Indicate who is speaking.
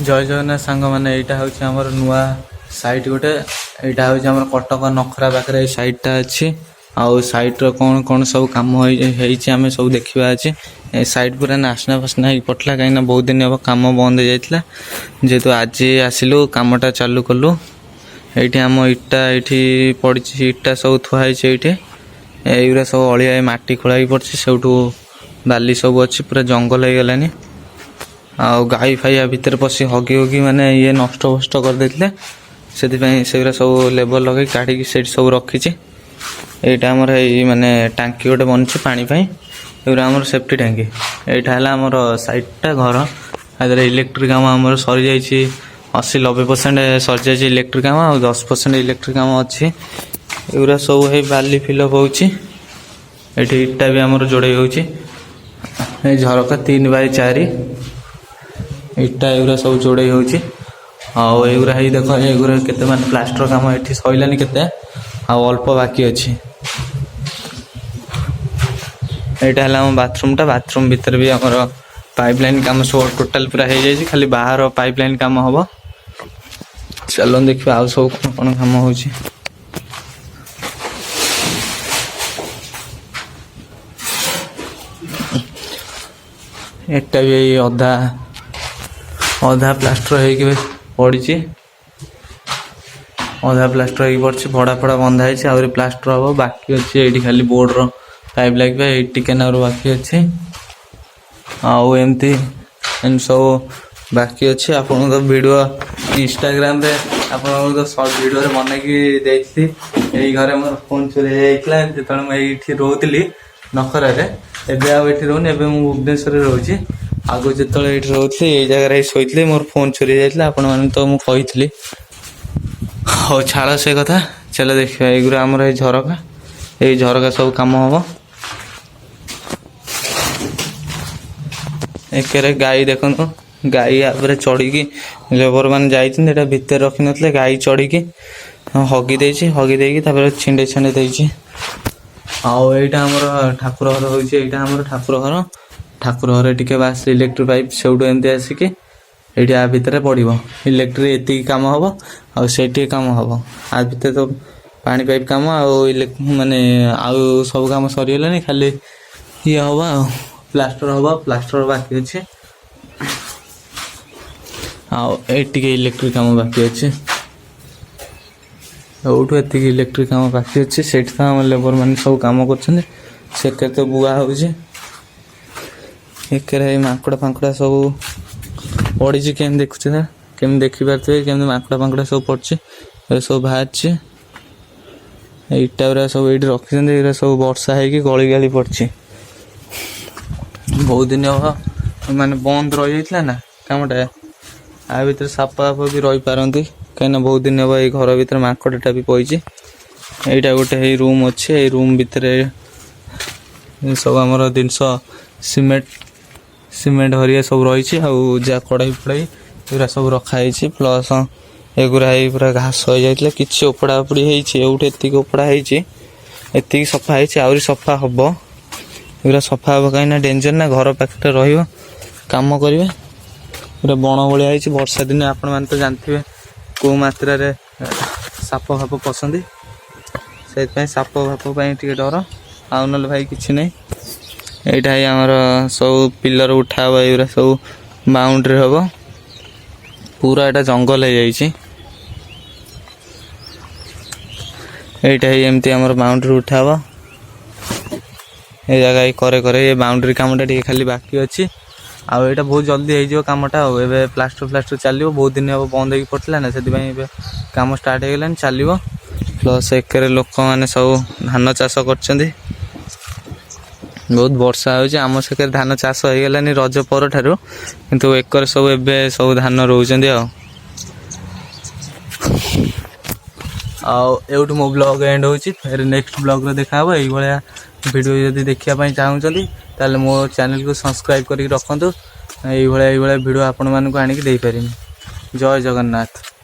Speaker 1: जय जगन्नाथ सांग मैंने यहाँ हूँ आम नुआ साइट गोटे यहाँ हूँ आम कटक नखरा पाखे साइटा अच्छी आउ साइट्र कौन कौन सब कम आम सब देखा अच्छे साइट पूरा नाशना फासना हो पड़ता कहीं बहुत दिन हम कम बंद हो जाता जेहेतु आज आसिलु कमटा चालू कलु ये आम इटा ये पड़ी इटा सब थुआई ये सब अलिया मटी खोल पड़ी सेठू बाली सब अच्छी पूरा जंगल हो गलानी आउ गाई फाइया भितर पशि हगी हगी माने ये नष्ट भष्ट कर देते से सब लेबर लगे काढ़ी से सब रखी यहाँ आमर माने टांकी गोटे बनची पानी ये आमर सेफ्टी टांकी यहाँ है आमर साइटा घर इलेक्ट्रिक काम आमर सरी जाइए 80-90% सरी जाइए इलेक्ट्रिक काम आ 10% इलेक्ट्रिक काम अच्छी एगुरा सब है बाली फिलअप होची इटा भी आमर जोड़े होची झरका 3x4 इटा एगुरा सब जोड़े होची आउरा ही देख एगुरा केते माने प्लास्टर काम एठी सइलानी केते अल्प बाकी अच्छी यहाँ है आम बाथरूम भितर भी आमर पाइपलाइन काम सब टोटाल पूरा हो जाए खाली बाहर पाइपलाइन काम हम चलो देखिए आउ सब कौन कौन काम हो एटा भी अधा अधा प्लास्टर हो पड़ी अधा प्लास्टर हो पड़ी भड़ा फड़ा बंधा है आहरी प्लास्टर हम बाकी अच्छे ये खाली बोर्डर पाइप लगे टिके बाकी अच्छे आउ एमती सब बाकी अच्छे आपन तो वीडियो इंस्टाग्राम रे आपन तो शॉर्ट वीडियो रे बना की देती यही घरे मोर फोन चोरी जाता जो मुझे रोली नखरा एबे आठ रोनी एवं मुझे भुवनेश्वर रोचे आगु जो ये रोली ये जगह शोली मोर फोन चोरी जाता आपण मैंने तो मुझे कही हाँ छाड़ से कथा चलो देखा एगुरा आमर ये झरका सब कम हम एक गाई देखु गाई यहाँ चढ़ी लेबर मान जाइए भितर रखी नथिले गाई चढ़ी हगी दे छिंडे छिंडे देती आउ यहाँ आमर ठाकुर घर हो आमर ठाकुर घर टी बास इलेक्ट्रिक पाइप सेठू एमती आसिक ये आ भितर पड़ो इलेक्ट्रिक ये कम हम आटे कम हम आ भितर तो पानी पाइप कम माने आउ सब कम सरीगलानी खाली ये हम प्लास्टर बाकी अच्छे आटे इलेक्ट्रिक काम बाकी अच्छे यूठू एति इलेक्ट्रिक काम बाकी अच्छे से लेबर मैंने सब कम कर बुआ हो माकड़ा फांकड़ा सब पड़ी केम देखुचे केम देखिपारे केम माकड़ा फांकड़ा सब पड़ी सब बाहर इटा सब ये रखी सब वर्षा है गली गाली पड़ी बहुत दिन हम माने बंद रही जाता ना कमटा आ भर साप भी रही पारती कहीं बहुत दिन हम ये घर भर माकड़टा भी पड़ी यहाँ गोटे रूम अच्छे रूम भितर सब आमर जिनस सीमेंट हरिया सब रही जा कड़ाई फड़ाई पूरा सब रखाई प्लस एगुरा पूरा घास हो जाता कि ओपड़ा उपड़ी होती ओपड़ा होती सफा आहरी सफा हम पूरा सफा हम कहीं डेंजर ना घर पाखे रम करेंगे पूरा बण भाया वर्षा दिन आपण मैंने तो जानते कौ मात्रा रे साप फाप पसंद से साप फाप टे डर आउ ना भाई किसी ना यहाँ आमर सब पिलर उठा ये सब बाउंड्री हम पूरा यहाँ जंगल हो जाए एमती आमर बाउंड्री उठा ये जगह करे करे ये बाउंड्री कामटा टे खाली बाकी अच्छी आउ यहाँ बहुत जल्दी हो कामटा ए प्लास्टर चलो बहुत दिन हम बंद हो पड़ता ना से कम स्टार्ट हो गलानी चलो प्लस एक लोक मैंने सब धान चाष कर बहुत वर्षा होम से धान चाष हो गलानी रज पर ठारू किंतु एकर सब एबे सब धान रोचंदी आउट मो ब्लॉग एंड होची फिर नेक्स्ट ब्लॉग रे देखा हो यही भाया वीडियो जदि देखा चाहूँगी ताले मो चैनल को सब्सक्राइब करके रखंतु यही भाया वीडियो आपण मानक आनिक दे पारिनी जय जगन्नाथ।